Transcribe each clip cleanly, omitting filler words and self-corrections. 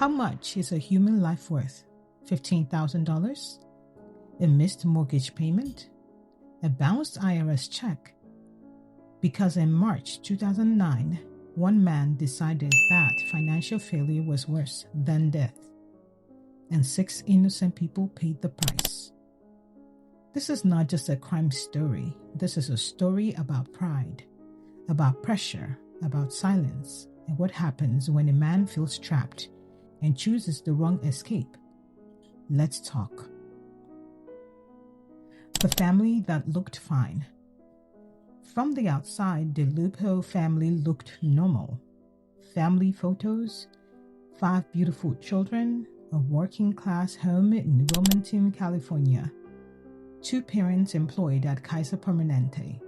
How much is a human life worth? $15,000? A missed mortgage payment? A bounced IRS check? Because in March 2009, one man decided that financial failure was worse than death, and 6 innocent people paid the price. This is not just a crime story. This is a story about pride, about pressure, about silence, and what happens when a man feels trapped and chooses the wrong escape. Let's talk. The family that looked fine. From the outside, the Lupo family looked normal. Family photos, 5 beautiful children, a working-class home in Wilmington, California, 2 parents employed at Kaiser Permanente.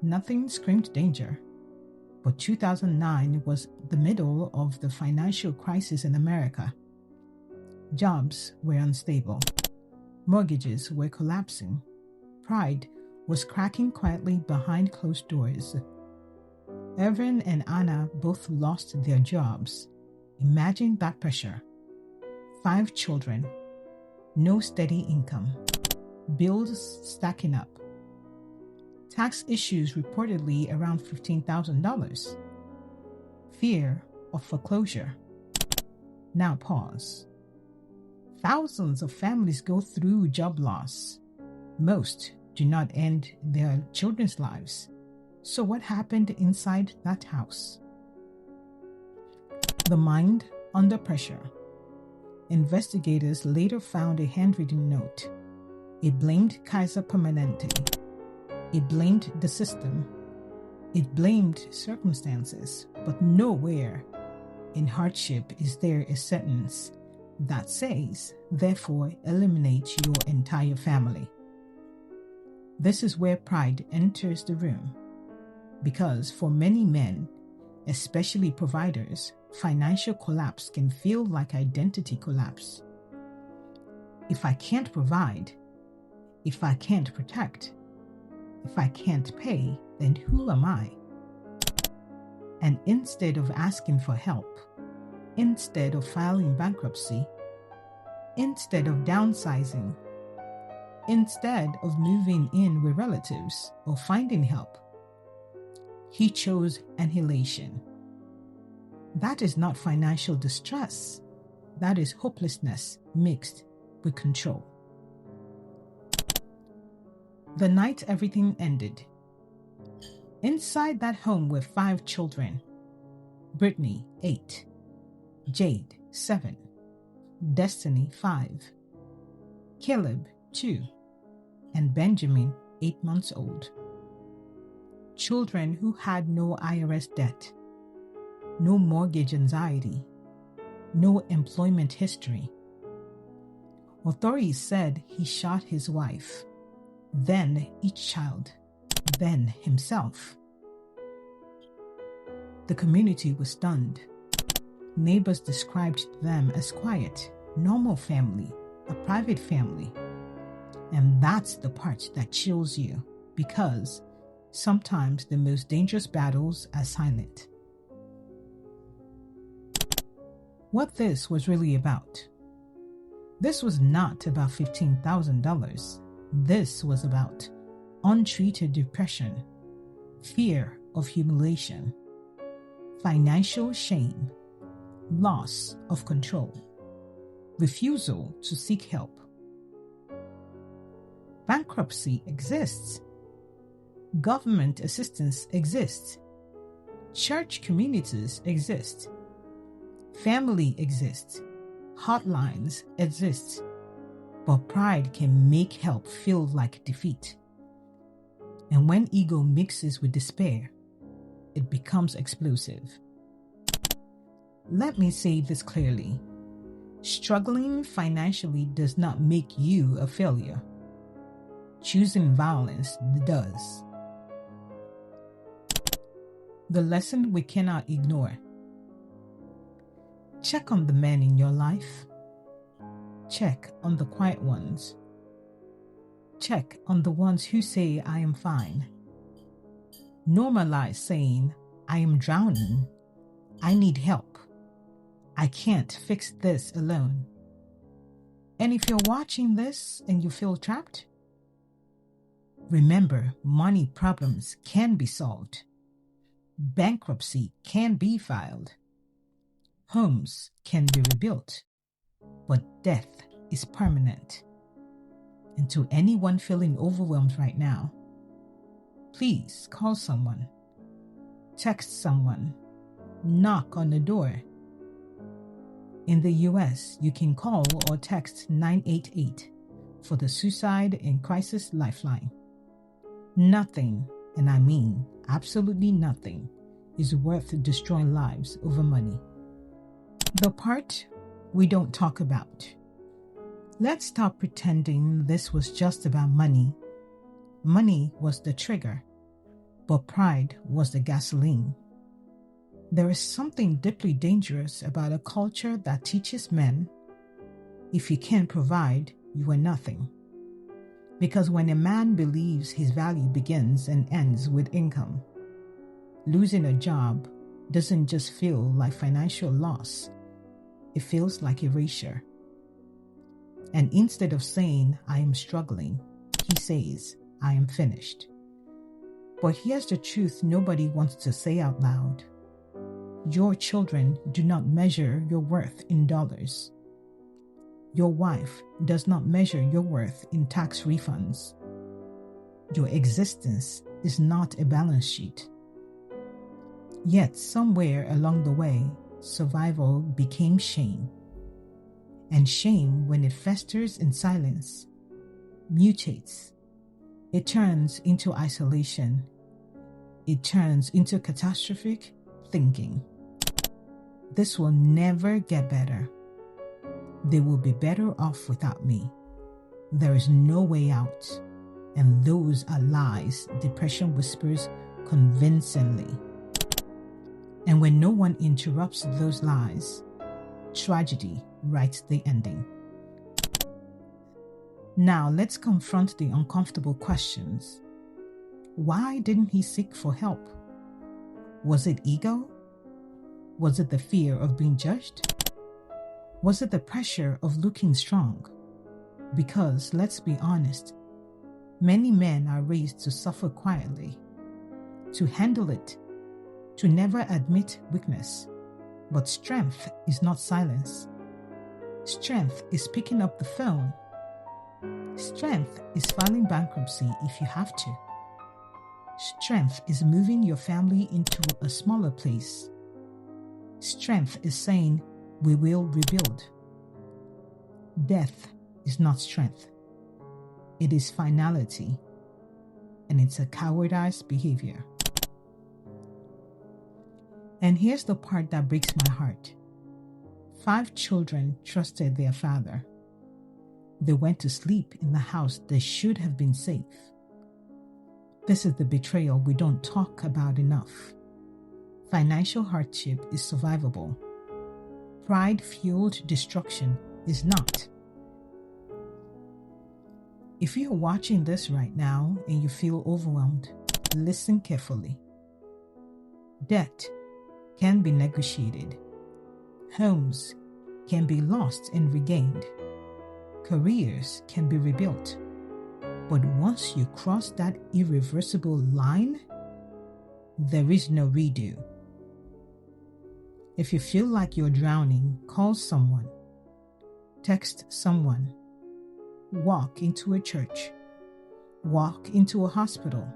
Nothing screamed danger. But 2009 was the middle of the financial crisis in America. Jobs were unstable. Mortgages were collapsing. Pride was cracking quietly behind closed doors. Evan and Anna both lost their jobs. Imagine that pressure. 5 children, no steady income, bills stacking up. Tax issues reportedly around $15,000. Fear of foreclosure. Now pause. Thousands of families go through job loss. Most do not end their children's lives. So what happened inside that house? The mind under pressure. Investigators later found a handwritten note. It blamed Kaiser Permanente. It blamed the system. It blamed circumstances. But nowhere in hardship is there a sentence that says, therefore, eliminate your entire family. This is where pride enters the room. Because for many men, especially providers, financial collapse can feel like identity collapse. If I can't provide, if I can't protect, if I can't pay, then who am I? And instead of asking for help, instead of filing bankruptcy, instead of downsizing, instead of moving in with relatives or finding help, he chose annihilation. That is not financial distress. That is hopelessness mixed with control. The night everything ended. Inside that home were 5 children. Brittany, 8. Jade, 7. Destiny, 5. Caleb, 2. And Benjamin, 8 months old. Children who had no IRS debt, no mortgage anxiety, no employment history. Authorities said he shot his wife, then each child, then himself. The community was stunned. Neighbors described them as quiet, normal family, a private family. And that's the part that chills you, because sometimes the most dangerous battles are silent. What this was really about. This was not about $15,000. This was about untreated depression, fear of humiliation, financial shame, loss of control, refusal to seek help. Bankruptcy exists. Government assistance exists. Church communities exist. Family exists. Hotlines exist. But pride can make help feel like defeat. And when ego mixes with despair, it becomes explosive. Let me say this clearly. Struggling financially does not make you a failure. Choosing violence does. The lesson we cannot ignore. Check on the men in your life. Check on the quiet ones. Check on the ones who say, I am fine. Normalize saying, I am drowning. I need help. I can't fix this alone. And if you're watching this and you feel trapped, remember, money problems can be solved. Bankruptcy can be filed. Homes can be rebuilt. But death is permanent. And to anyone feeling overwhelmed right now, please call someone, text someone, knock on the door. In the US, you can call or text 988 for the Suicide and Crisis Lifeline. Nothing, and I mean absolutely nothing, is worth destroying lives over money. The part we don't talk about. Let's stop pretending this was just about money. Money was the trigger, but pride was the gasoline. There is something deeply dangerous about a culture that teaches men, if you can't provide, you are nothing. Because when a man believes his value begins and ends with income, losing a job doesn't just feel like financial loss, it feels like erasure. And instead of saying, I am struggling, he says, I am finished. But here's the truth nobody wants to say out loud. Your children do not measure your worth in dollars. Your wife does not measure your worth in tax refunds. Your existence is not a balance sheet. Yet somewhere along the way, survival became shame. And shame, when it festers in silence, mutates. It turns into isolation. It turns into catastrophic thinking. This will never get better. They will be better off without me. There is no way out. And those are lies depression whispers convincingly. And when no one interrupts those lies, tragedy writes the ending. Now let's confront the uncomfortable questions. Why didn't he seek for help? Was it ego? Was it the fear of being judged? Was it the pressure of looking strong? Because, let's be honest, many men are raised to suffer quietly, to handle it, to never admit weakness. But strength is not silence. Strength is picking up the phone. Strength is filing bankruptcy if you have to. Strength is moving your family into a smaller place. Strength is saying, we will rebuild. Death is not strength. It is finality. And it's a cowardice behavior. And here's the part that breaks my heart. 5 children trusted their father. They went to sleep in the house that should have been safe. This is the betrayal we don't talk about enough. Financial hardship is survivable. Pride-fueled destruction is not. If you're watching this right now and you feel overwhelmed, listen carefully. Debt can be negotiated. Homes can be lost and regained. Careers can be rebuilt. But once you cross that irreversible line, there is no redo. If you feel like you're drowning, call someone. Text someone. Walk into a church. Walk into a hospital.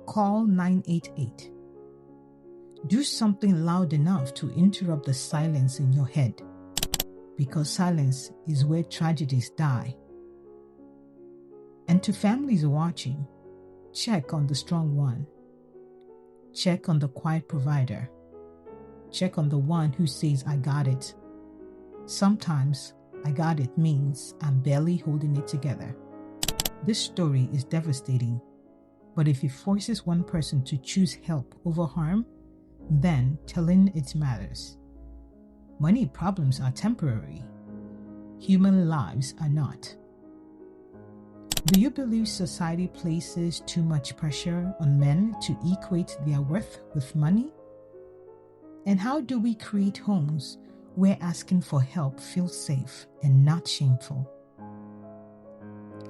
Call 988. Do something loud enough to interrupt the silence in your head, because silence is where tragedies die. And to families watching, check on the strong one. Check on the quiet provider. Check on the one who says, I got it. Sometimes, I got it means I'm barely holding it together. This story is devastating, but if it forces one person to choose help over harm, then telling it matters. Money problems are temporary. Human lives are not. Do you believe society places too much pressure on men to equate their worth with money? And how do we create homes where asking for help feels safe and not shameful.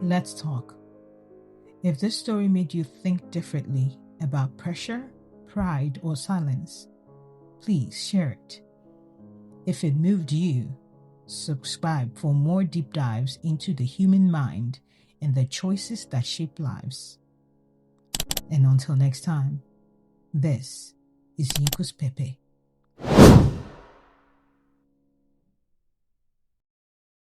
Let's talk. If this story made you think differently about pressure, pride, or silence, please share it. If it moved you, subscribe for more deep dives into the human mind and the choices that shape lives. And until next time, this is YinkusPepe.